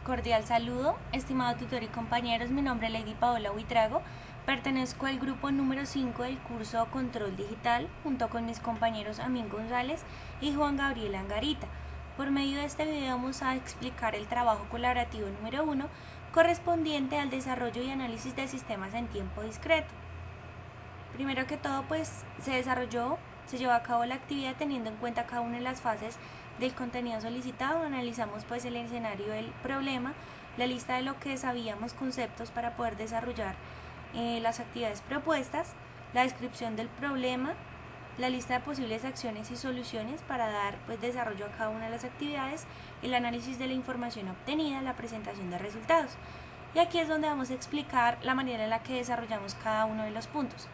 Cordial saludo, estimado tutor y compañeros, mi nombre es Lady Paola Huitrago, pertenezco al grupo número 5 del curso Control Digital, junto con mis compañeros Amín González y Juan Gabriel Angarita. Por medio de este video vamos a explicar el trabajo colaborativo número 1, correspondiente al desarrollo y análisis de sistemas en tiempo discreto. Primero que todo, pues se llevó a cabo la actividad teniendo en cuenta cada una de las fases del contenido solicitado. Analizamos pues el escenario del problema, la lista de lo que sabíamos, conceptos para poder desarrollar las actividades propuestas, la descripción del problema, la lista de posibles acciones y soluciones para dar pues desarrollo a cada una de las actividades, el análisis de la información obtenida, la presentación de resultados. Y aquí es donde vamos a explicar la manera en la que desarrollamos cada uno de los puntos.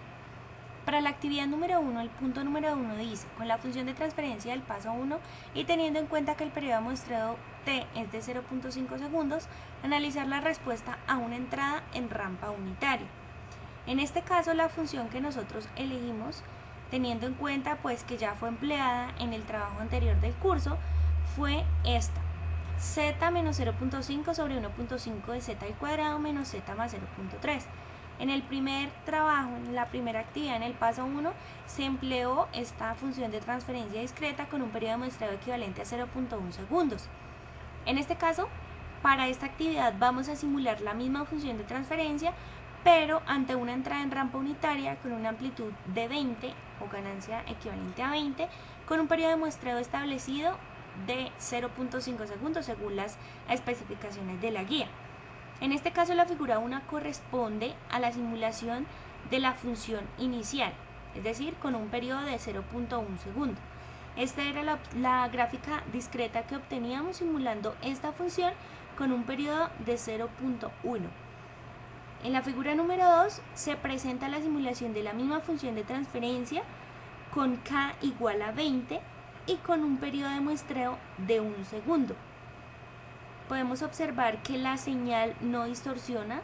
Para la actividad número 1, el punto número 1 dice, con la función de transferencia del paso 1 y teniendo en cuenta que el periodo de muestreo t es de 0.5 segundos, analizar la respuesta a una entrada en rampa unitaria. En este caso, la función que nosotros elegimos, teniendo en cuenta pues que ya fue empleada en el trabajo anterior del curso, fue esta: z menos 0.5 sobre 1.5 de z al cuadrado menos z más 0.3. En el primer trabajo, en la primera actividad, en el paso 1, se empleó esta función de transferencia discreta con un periodo de muestreo equivalente a 0.1 segundos. En este caso, para esta actividad vamos a simular la misma función de transferencia, pero ante una entrada en rampa unitaria con una amplitud de 20 o ganancia equivalente a 20, con un periodo de muestreo establecido de 0.5 segundos según las especificaciones de la guía. En este caso, la figura 1 corresponde a la simulación de la función inicial, es decir, con un periodo de 0.1 segundo. Esta era la gráfica discreta que obteníamos simulando esta función con un periodo de 0.1. En la figura número 2 se presenta la simulación de la misma función de transferencia con k igual a 20 y con un periodo de muestreo de 1 segundo. Podemos observar que la señal no distorsiona,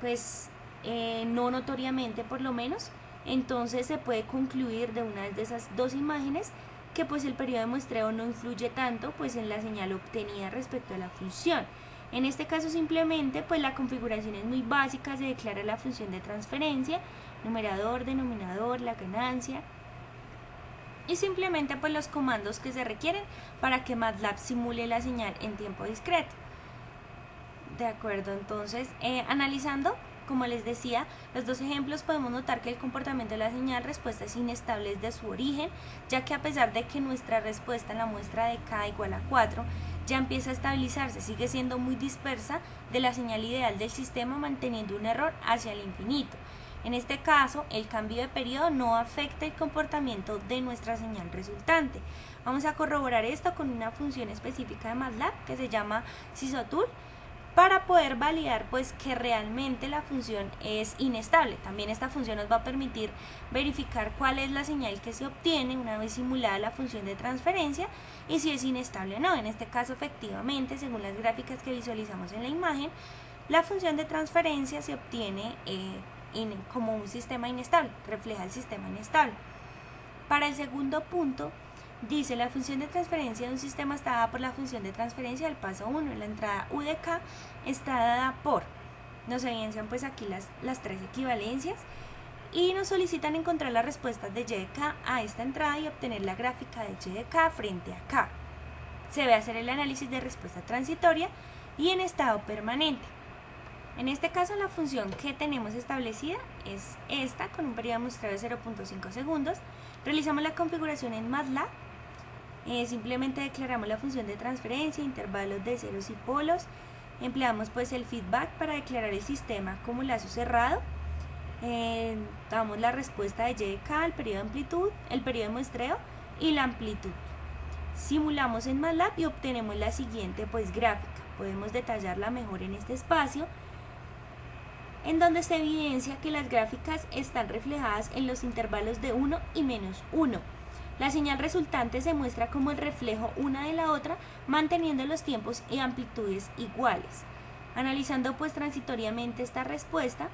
pues no notoriamente por lo menos. Entonces se puede concluir de una de esas dos imágenes que pues el periodo de muestreo no influye tanto pues en la señal obtenida respecto a la función. En este caso simplemente pues la configuración es muy básica, se declara la función de transferencia, numerador, denominador, la ganancia, y simplemente pues los comandos que se requieren para que MATLAB simule la señal en tiempo discreto. De acuerdo, entonces analizando, como les decía, los dos ejemplos, podemos notar que el comportamiento de la señal respuesta es inestable desde su origen, ya que a pesar de que nuestra respuesta en la muestra de k igual a 4 ya empieza a estabilizarse, sigue siendo muy dispersa de la señal ideal del sistema, manteniendo un error hacia el infinito. En este caso, el cambio de periodo no afecta el comportamiento de nuestra señal resultante. Vamos a corroborar esto con una función específica de MATLAB que se llama SysOtool para poder validar pues que realmente la función es inestable. También esta función nos va a permitir verificar cuál es la señal que se obtiene una vez simulada la función de transferencia y si es inestable o no. En este caso, efectivamente, según las gráficas que visualizamos en la imagen, la función de transferencia se obtiene como un sistema inestable, refleja el sistema inestable. Para el segundo punto, dice: la función de transferencia de un sistema está dada por la función de transferencia del paso 1. La entrada U de K está dada por, nos evidencian pues aquí las tres equivalencias y nos solicitan encontrar las respuestas de Y de K a esta entrada y obtener la gráfica de Y de K frente a K. Se debe hacer el análisis de respuesta transitoria y en estado permanente. En este caso, la función que tenemos establecida es esta, con un periodo de muestreo de 0.5 segundos. Realizamos la configuración en MATLAB. Simplemente declaramos la función de transferencia, intervalos de ceros y polos. Empleamos pues el feedback para declarar el sistema como lazo cerrado. Damos la respuesta de Y de K, el periodo de amplitud, el periodo de muestreo y la amplitud. Simulamos en MATLAB y obtenemos la siguiente pues gráfica. Podemos detallarla mejor en este espacio, en donde se evidencia que las gráficas están reflejadas en los intervalos de 1 y menos 1. La señal resultante se muestra como el reflejo una de la otra, manteniendo los tiempos y amplitudes iguales. Analizando pues transitoriamente esta respuesta,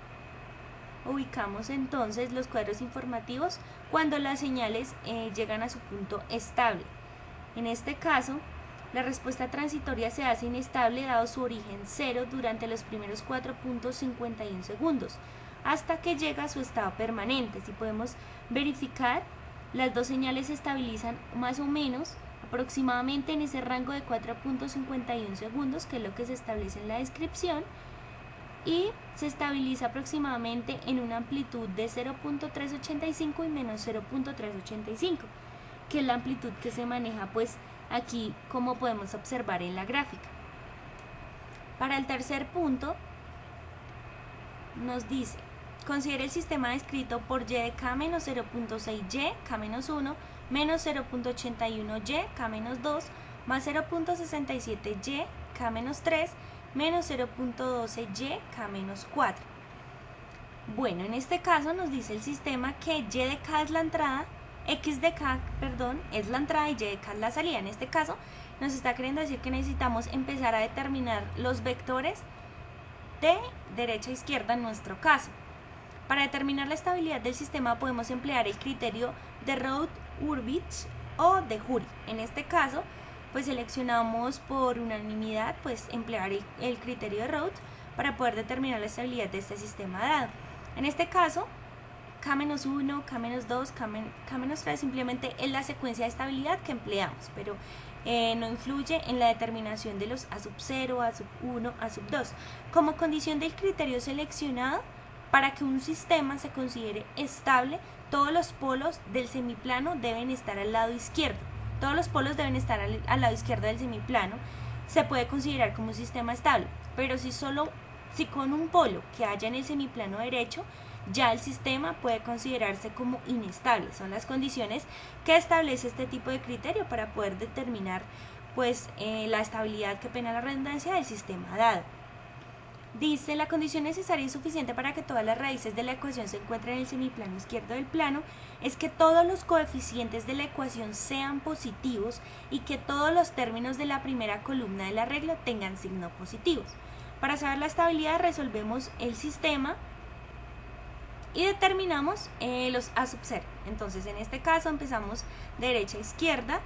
ubicamos entonces los cuadros informativos cuando las señales llegan a su punto estable. En este caso, La respuesta transitoria se hace inestable dado su origen 0 durante los primeros 4.51 segundos, hasta que llega a su estado permanente. Si podemos verificar, las dos señales se estabilizan más o menos aproximadamente en ese rango de 4.51 segundos, que es lo que se establece en la descripción, y se estabiliza aproximadamente en una amplitud de 0.385 y menos 0.385, que es la amplitud que se maneja pues aquí, como podemos observar en la gráfica. Para el tercer punto nos dice: considere el sistema descrito por y de k menos 0.6y, k menos 1, menos 0.81y, k menos 2, más 0.67y, k menos 3, menos 0.12y, k menos 4. Bueno, en este caso nos dice el sistema que y de k es la entrada, x de k, perdón, es la entrada y de k es la salida. En este caso nos está queriendo decir que necesitamos empezar a determinar los vectores de derecha a izquierda en nuestro caso. Para determinar la estabilidad del sistema podemos emplear el criterio de Rauth-Hurwitz o de Jury. En este caso, pues seleccionamos por unanimidad pues emplear el criterio de Rauth para poder determinar la estabilidad de este sistema dado. En este caso, K-1, K-2, K-3 simplemente es la secuencia de estabilidad que empleamos, pero no influye en la determinación de los A0, A1, A2. Como condición del criterio seleccionado, para que un sistema se considere estable, todos los polos del semiplano deben estar al lado izquierdo. Todos los polos deben estar al lado izquierdo del semiplano. Se puede considerar como un sistema estable, pero si con un polo que haya en el semiplano derecho, ya el sistema puede considerarse como inestable. Son las condiciones que establece este tipo de criterio para poder determinar pues la estabilidad, que pena la redundancia, del sistema dado. Dice: la condición necesaria y suficiente para que todas las raíces de la ecuación se encuentren en el semiplano izquierdo del plano es que todos los coeficientes de la ecuación sean positivos y que todos los términos de la primera columna del arreglo tengan signo positivos. Para saber la estabilidad resolvemos el sistema y determinamos los A0. Entonces en este caso empezamos de derecha a izquierda.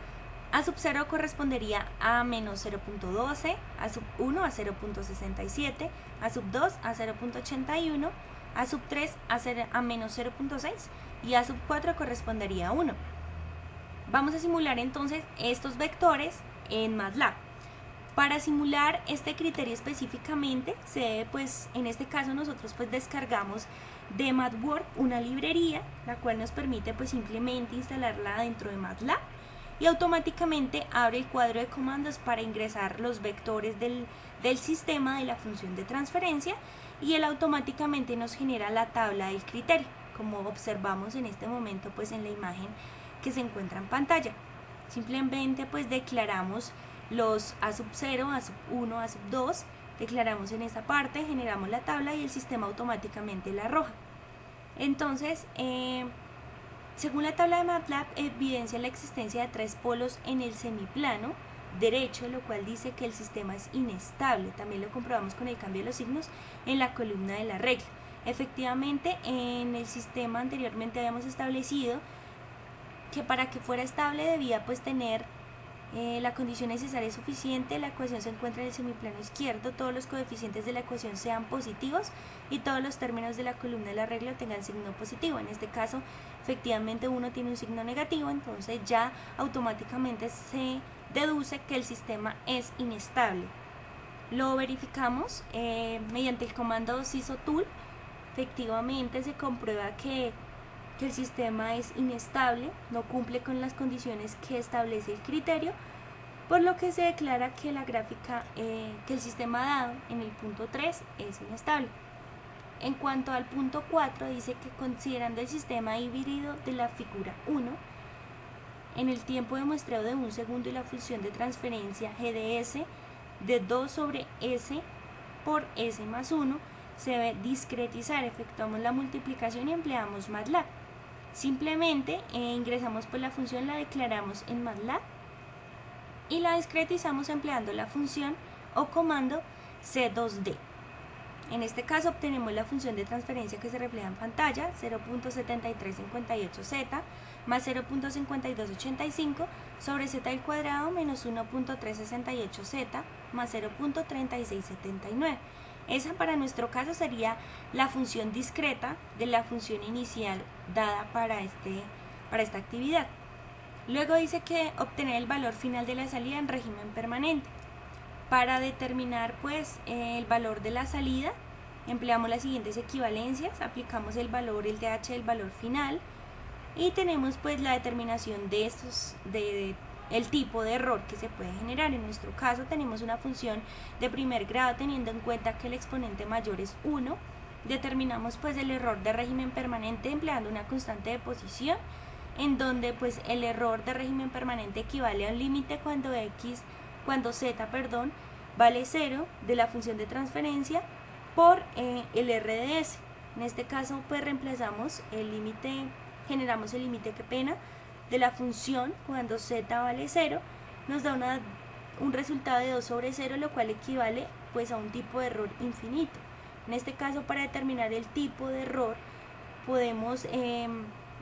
A0 correspondería a menos 0.12, A1 a 0.67, A2 a 0.81, A3 a menos 0.6 y A4 correspondería a 1. Vamos a simular entonces estos vectores en MATLAB. Para simular este criterio específicamente, en este caso nosotros pues descargamos de MathWorks una librería, la cual nos permite pues simplemente instalarla dentro de MATLAB, y automáticamente abre el cuadro de comandos para ingresar los vectores del sistema de la función de transferencia, y él automáticamente nos genera la tabla del criterio, como observamos en este momento pues en la imagen que se encuentra en pantalla. Simplemente pues declaramos los A0, A1, A2, declaramos en esta parte, generamos la tabla y el sistema automáticamente la arroja. Entonces, según la tabla de MATLAB, evidencia la existencia de 3 polos en el semiplano derecho, lo cual dice que el sistema es inestable. También lo comprobamos con el cambio de los signos en la columna de la regla. Efectivamente, en el sistema anteriormente habíamos establecido que para que fuera estable debía pues tener la condición necesaria y suficiente, la ecuación se encuentra en el semiplano izquierdo, todos los coeficientes de la ecuación sean positivos y todos los términos de la columna de la regla tengan signo positivo. En este caso, efectivamente uno tiene un signo negativo, entonces ya automáticamente se deduce que el sistema es inestable. Lo verificamos mediante el comando sysotool. Efectivamente se comprueba que el sistema es inestable, no cumple con las condiciones que establece el criterio, por lo que se declara que la gráfica, que el sistema dado en el punto 3 es inestable. En cuanto al punto 4, dice que considerando el sistema híbrido de la figura 1, en el tiempo de muestreo de 1 segundo y la función de transferencia g de s de 2 sobre s por s más 1, se debe discretizar. Efectuamos la multiplicación y empleamos MATLAB. Simplemente ingresamos por la función, la declaramos en MATLAB y la discretizamos empleando la función o comando C2D. En este caso obtenemos la función de transferencia que se refleja en pantalla, 0.7358z, más 0.5285 sobre z al cuadrado menos 1.368z más 0.3679. Esa para nuestro caso sería la función discreta de la función inicial dada para esta actividad. Luego dice que obtener el valor final de la salida en régimen permanente. Para determinar pues el valor de la salida empleamos las siguientes equivalencias, aplicamos el valor, el DH del valor final y tenemos pues la determinación de el tipo de error que se puede generar. En nuestro caso tenemos una función de primer grado teniendo en cuenta que el exponente mayor es 1. Determinamos pues el error de régimen permanente empleando una constante de posición en donde pues el error de régimen permanente equivale a un límite cuando z vale 0 de la función de transferencia por el RDS. En este caso pues reemplazamos el límite, generamos el límite de la función cuando z vale 0, nos da un resultado de 2 sobre 0, lo cual equivale pues a un tipo de error infinito. En este caso, para determinar el tipo de error podemos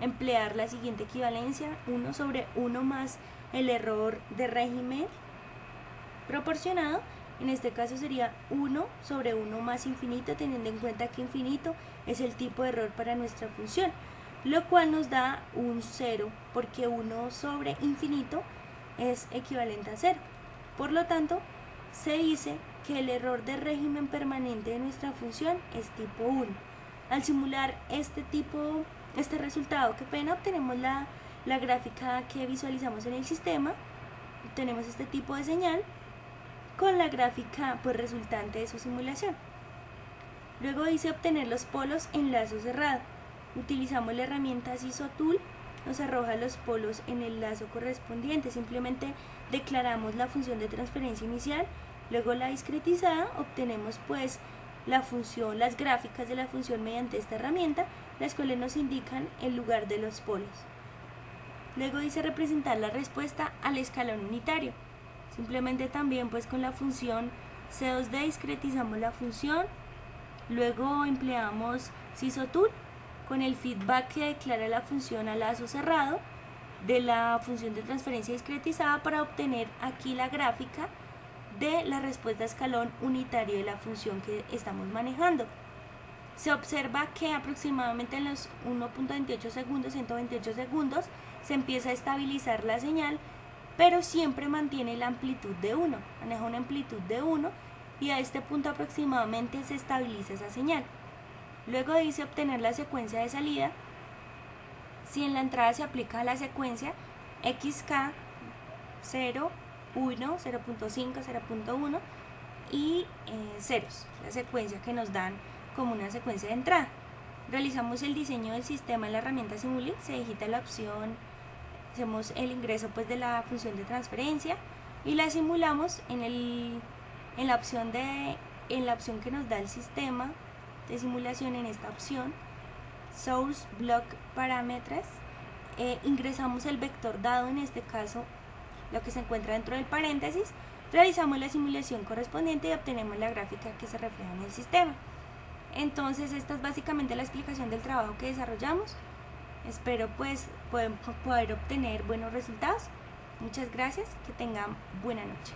emplear la siguiente equivalencia: 1 sobre 1 más el error de régimen proporcionado. En este caso sería 1 sobre 1 más infinito, teniendo en cuenta que infinito es el tipo de error para nuestra función, lo cual nos da un 0, porque 1 sobre infinito es equivalente a 0. Por lo tanto, se dice que el error de régimen permanente de nuestra función es tipo 1. Al simular este resultado, obtenemos la gráfica que visualizamos en el sistema. Obtenemos este tipo de señal con la gráfica pues resultante de su simulación. Luego dice obtener los polos en lazo cerrado. Utilizamos la herramienta SisoTool, nos arroja los polos en el lazo correspondiente. Simplemente declaramos la función de transferencia inicial, luego la discretizada, obtenemos pues las gráficas de la función mediante esta herramienta, las cuales nos indican el lugar de los polos. Luego dice representar la respuesta al escalón unitario. Simplemente también pues con la función C2D discretizamos la función, luego empleamos SisoTool con el feedback que declara la función a lazo cerrado de la función de transferencia discretizada para obtener aquí la gráfica de la respuesta a escalón unitario de la función que estamos manejando. Se observa que aproximadamente en los 1.28 segundos, 128 segundos, se empieza a estabilizar la señal, pero siempre mantiene la amplitud de 1, maneja una amplitud de 1 y a este punto aproximadamente se estabiliza esa señal. Luego dice obtener la secuencia de salida. Si en la entrada se aplica la secuencia XK 0, 1, 0.5, 0.1 y ceros, la secuencia que nos dan como una secuencia de entrada. Realizamos el diseño del sistema en la herramienta Simulink, se digita la opción, hacemos el ingreso pues de la función de transferencia y la simulamos en la opción que nos da el sistema de simulación. En esta opción Source Block Parameters ingresamos el vector dado, en este caso lo que se encuentra dentro del paréntesis, realizamos la simulación correspondiente y obtenemos la gráfica que se refleja en el sistema. Entonces esta es básicamente la explicación del trabajo que desarrollamos. Espero pues poder obtener buenos resultados. Muchas gracias, que tengan buena noche.